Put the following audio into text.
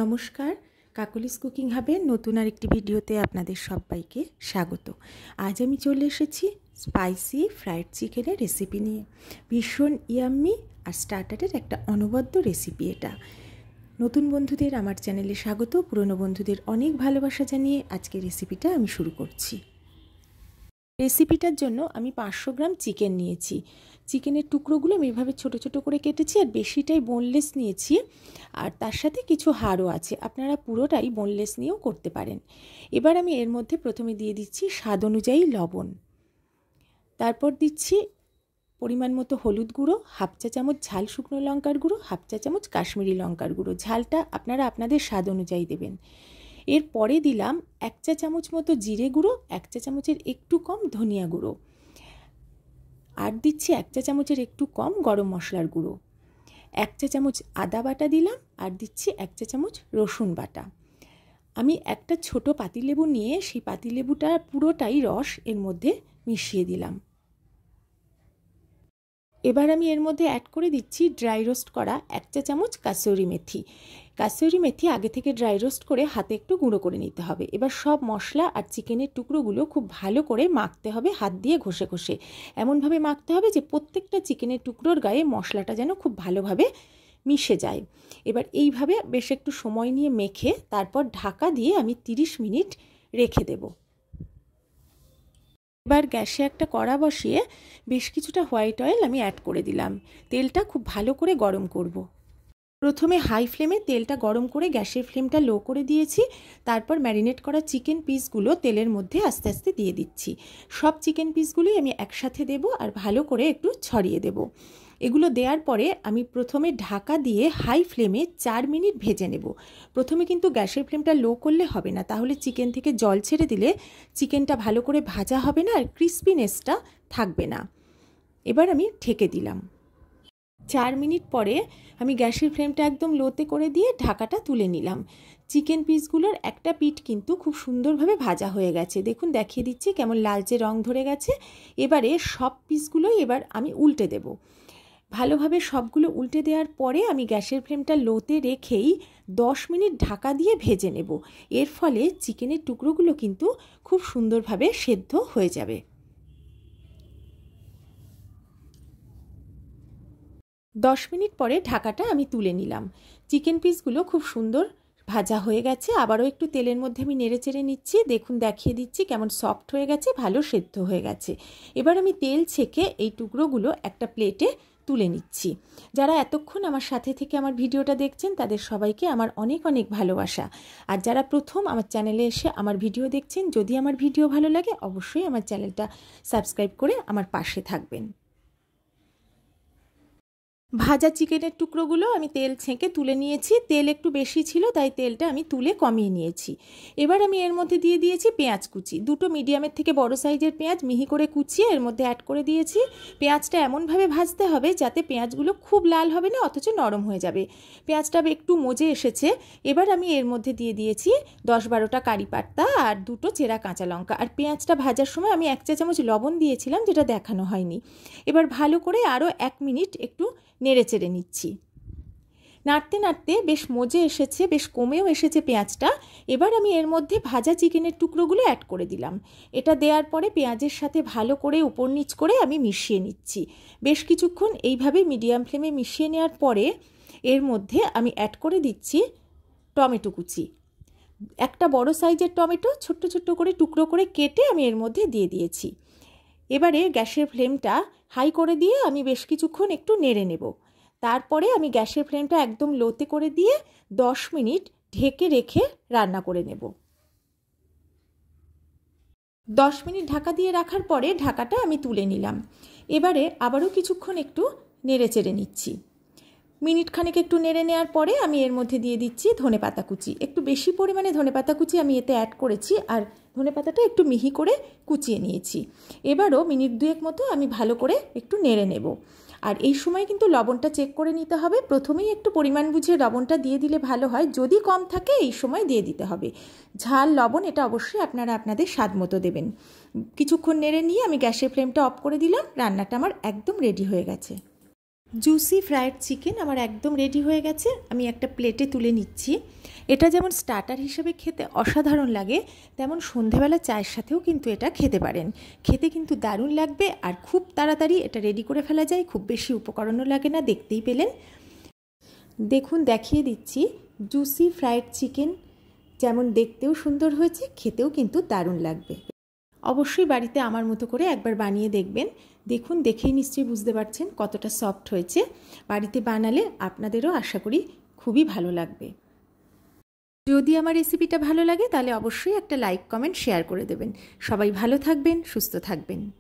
নমস্কার, কাকলিস কুকিং হাবের নতুন আরেকটি ভিডিওতে আপনাদের সবাইকে স্বাগত। আজ আমি চলে এসেছি স্পাইসি ফ্রাইড চিকেনের রেসিপি নিয়ে। ভীষণ ইয়াম্মি আর স্টার্টারের একটা অনবদ্য রেসিপি এটা। নতুন বন্ধুদের আমার চ্যানেলে স্বাগত, পুরনো বন্ধুদের অনেক ভালোবাসা জানিয়ে আজকে রেসিপিটা আমি শুরু করছি। রেসিপিটার জন্য আমি 500 গ্রাম চিকেন নিয়েছি। চিকেনের টুকরোগুলো আমি এভাবে ছোট ছোট করে কেটেছি আর বেশিটাই বোনলেস নিয়েছি, আর তার সাথে কিছু হাড়ও আছে। আপনারা পুরোটাই বোনলেস নিয়েও করতে পারেন। এবার আমি এর মধ্যে প্রথমে দিয়ে দিচ্ছি স্বাদ অনুযায়ী লবণ, তারপর দিচ্ছি পরিমাণ মতো হলুদ গুঁড়ো, হাফ চা চামচ ঝাল শুকনো লঙ্কার গুঁড়ো, হাফ চা চামচ কাশ্মীরি লঙ্কার গুঁড়ো। ঝালটা আপনারা আপনাদের স্বাদ অনুযায়ী দেবেন। এরপরে দিলাম 1 চা চামচ মতো জিরে গুঁড়ো, 1 চা চামচের একটু কম ধনিয়া গুঁড়ো, আর দিচ্ছি 1 চা চামচের একটু কম গরম মশলার গুঁড়ো, 1 চা চামচ আদা বাটা দিলাম, আর দিচ্ছি 1 চা চামচ রসুন বাটা। আমি একটা ছোট পাতিলেবু নিয়ে সেই পাতিলেবুটা পুরোটাই রস এর মধ্যে মিশিয়ে দিলাম। এবার আমি এর মধ্যে অ্যাড করে দিচ্ছি ড্রাই রোস্ট করা 1 চা চামচ কাসুরি মেথি। কাসুরি মেথি আগে থেকে ড্রাই রোস্ট করে হাতে একটু গুঁড়ো করে নিতে হবে। এবার সব মশলা আর চিকেনের টুকরোগুলো খুব ভালো করে মাখতে হবে, হাত দিয়ে ঘষে ঘষে এমনভাবে মাখতে হবে যে প্রত্যেকটা চিকেনের টুকরোর গায়ে মশলাটা যেন খুব ভালোভাবে মিশে যায়। এবার এইভাবে বেশ একটু সময় নিয়ে মেখে তারপর ঢাকা দিয়ে আমি 30 মিনিট রেখে দেব। এবার গ্যাসে একটা কড়া বসিয়ে বেশ কিছুটা হোয়াইট অয়েল আমি অ্যাড করে দিলাম। তেলটা খুব ভালো করে গরম করব। প্রথমে হাই ফ্লেমে তেলটা গরম করে গ্যাসের ফ্লেমটা লো করে দিয়েছি। তারপর ম্যারিনেট করা চিকেন পিসগুলো তেলের মধ্যে আস্তে আস্তে দিয়ে দিচ্ছি। সব চিকেন পিসগুলোই আমি একসাথে দেব আর ভালো করে একটু ছড়িয়ে দেব। এগুলো দেওয়ার পরে আমি প্রথমে ঢাকা দিয়ে হাই ফ্লেমে 4 মিনিট ভেজে নেব। প্রথমে কিন্তু গ্যাসের ফ্লেমটা লো করলে হবে না, তাহলে চিকেন থেকে জল ছেড়ে দিলে চিকেনটা ভালো করে ভাজা হবে না আর ক্রিস্পিনেসটা থাকবে না। এবার আমি ঢেকে দিলাম। 4 মিনিট পরে আমি গ্যাসের ফ্লেমটা একদম লোতে করে দিয়ে ঢাকাটা তুলে নিলাম। চিকেন পিসগুলোর একটা পিঠ কিন্তু খুব সুন্দরভাবে ভাজা হয়ে গেছে। দেখুন, দেখিয়ে দিচ্ছি কেমন লালচে রং ধরে গেছে। এবারে সব পিসগুলোই এবার আমি উল্টে দেব। ভালোভাবে সবগুলো উল্টে দেওয়ার পরে আমি গ্যাসের ফ্লেমটা লোতে রেখেই 10 মিনিট ঢাকা দিয়ে ভেজে নেব। এর ফলে চিকেনের টুকরোগুলো কিন্তু খুব সুন্দরভাবে সেদ্ধ হয়ে যাবে। 10 মিনিট পরে ঢাকাটা আমি তুলে নিলাম। চিকেন পিসগুলো খুব সুন্দর ভাজা হয়ে গেছে। আবারও একটু তেলের মধ্যে আমি নেড়েচেড়ে নিচ্ছি। দেখুন, দেখিয়ে দিচ্ছি কেমন সফট হয়ে গেছে, ভালো সেদ্ধ হয়ে গেছে। এবার আমি তেল ছেঁকে এই টুকরোগুলো একটা প্লেটে তুলে নিচ্ছি। যারা এতক্ষণ আমার সাথে থেকে আমার ভিডিওটা দেখছেন তাদের সবাইকে আমার অনেক অনেক ভালোবাসা। আর যারা প্রথম আমার চ্যানেলে এসে আমার ভিডিও দেখছেন, যদি আমার ভিডিও ভালো লাগে অবশ্যই আমার চ্যানেলটা সাবস্ক্রাইব করে আমার পাশে থাকবেন। ভাজা চিকেনের টুকরোগুলো আমি তেল ছেঁকে তুলে নিয়েছি। তেল একটু বেশি ছিল তাই তেলটা আমি তুলে কমিয়ে নিয়েছি। এবার আমি এর মধ্যে দিয়ে দিয়েছি পেঁয়াজ কুচি। দুটো মিডিয়ামের থেকে বড় সাইজের পেঁয়াজ মিহি করে কুচিয়ে এর মধ্যে অ্যাড করে দিয়েছি। পেঁয়াজটা এমনভাবে ভাজতে হবে যাতে পেঁয়াজগুলো খুব লাল হবে না, অথচ নরম হয়ে যাবে। পেঁয়াজটা একটু মজে এসেছে। এবার আমি এর মধ্যে দিয়ে দিয়েছি 10-12টা কারি পাতা আর 2টো চেরা কাঁচা লঙ্কা। আর পেঁয়াজটা ভাজার সময় আমি 1 চা চামচ লবণ দিয়েছিলাম, যেটা দেখানো হয়নি। এবার ভালো করে আরও 1 মিনিট একটু নেড়ে চেড়ে নিচ্ছি। নাড়তে নাড়তে বেশ মজে এসেছে, বেশ কমেও এসেছে পেঁয়াজটা। এবার আমি এর মধ্যে ভাজা চিকেনের টুকরোগুলো অ্যাড করে দিলাম। এটা দেওয়ার পরে পেঁয়াজের সাথে ভালো করে উপর নিচ করে আমি মিশিয়ে নিচ্ছি। বেশ কিছুক্ষণ এইভাবে মিডিয়াম ফ্লেমে মিশিয়ে নেওয়ার পরে এর মধ্যে আমি অ্যাড করে দিচ্ছি টমেটো কুচি। একটা বড় সাইজের টমেটো ছোট্ট ছোট্ট করে টুকরো করে কেটে আমি এর মধ্যে দিয়ে দিয়েছি। এবারে গ্যাসের ফ্লেমটা হাই করে দিয়ে আমি বেশ কিছুক্ষণ একটু নেড়ে নেব। তারপরে আমি গ্যাসের ফ্লেমটা একদম লোতে করে দিয়ে 10 মিনিট ঢেকে রেখে রান্না করে নেব। 10 মিনিট ঢাকা দিয়ে রাখার পরে ঢাকাটা আমি তুলে নিলাম। এবারে আবারও কিছুক্ষণ একটু নেড়ে চেড়ে নিচ্ছি। মিনিট খানেক একটু নেড়ে নেওয়ার পরে আমি এর মধ্যে দিয়ে দিচ্ছি ধনেপাতা কুচি। একটু বেশি পরিমাণে ধনেপাতা কুচি আমি এতে অ্যাড করেছি, আর ধনেপাতাটা একটু মিহি করে কুচিয়ে নিয়েছি। এবারও মিনিট 2 মতো আমি ভালো করে একটু নেড়ে নেব। আর এই সময় কিন্তু লবণটা চেক করে নিতে হবে। প্রথমেই একটু পরিমাণ বুঝে লবণটা দিয়ে দিলে ভালো হয়, যদি কম থাকে এই সময় দিয়ে দিতে হবে। ঝাল লবণ এটা অবশ্যই আপনারা আপনাদের স্বাদ মতো দেবেন। কিছুক্ষণ নেড়ে নিয়ে আমি গ্যাসের ফ্লেমটা অফ করে দিলাম। রান্নাটা আমার একদম রেডি হয়ে গেছে। জুসি ফ্রায়েড চিকেন আমার একদম রেডি হয়ে গেছে। আমি একটা প্লেটে তুলে নিচ্ছি। এটা যেমন স্টার্টার হিসেবে খেতে অসাধারণ লাগে, তেমন সন্ধেবেলা চায়ের সাথেও কিন্তু এটা খেতে পারেন। খেতে কিন্তু দারুণ লাগবে, আর খুব তাড়াতাড়ি এটা রেডি করে ফেলা যায়, খুব বেশি উপকরণও লাগে না, দেখতেই পেলেন। দেখুন, দেখিয়ে দিচ্ছি। জুসি ফ্রায়েড চিকেন যেমন দেখতেও সুন্দর হয়েছে, খেতেও কিন্তু দারুণ লাগবে। অবশ্যই বাড়িতে আমার মতো করে একবার বানিয়ে দেখবেন। দেখুন, দেখেই নিশ্চয়ই বুঝতে পারছেন কতটা সফট হয়েছে। বাড়িতে বানালে আপনাদেরও আশা করি খুবই ভালো লাগবে। যদি আমার রেসিপিটা ভালো লাগে তাহলে অবশ্যই একটা লাইক, কমেন্ট, শেয়ার করে দেবেন। সবাই ভালো থাকবেন, সুস্থ থাকবেন।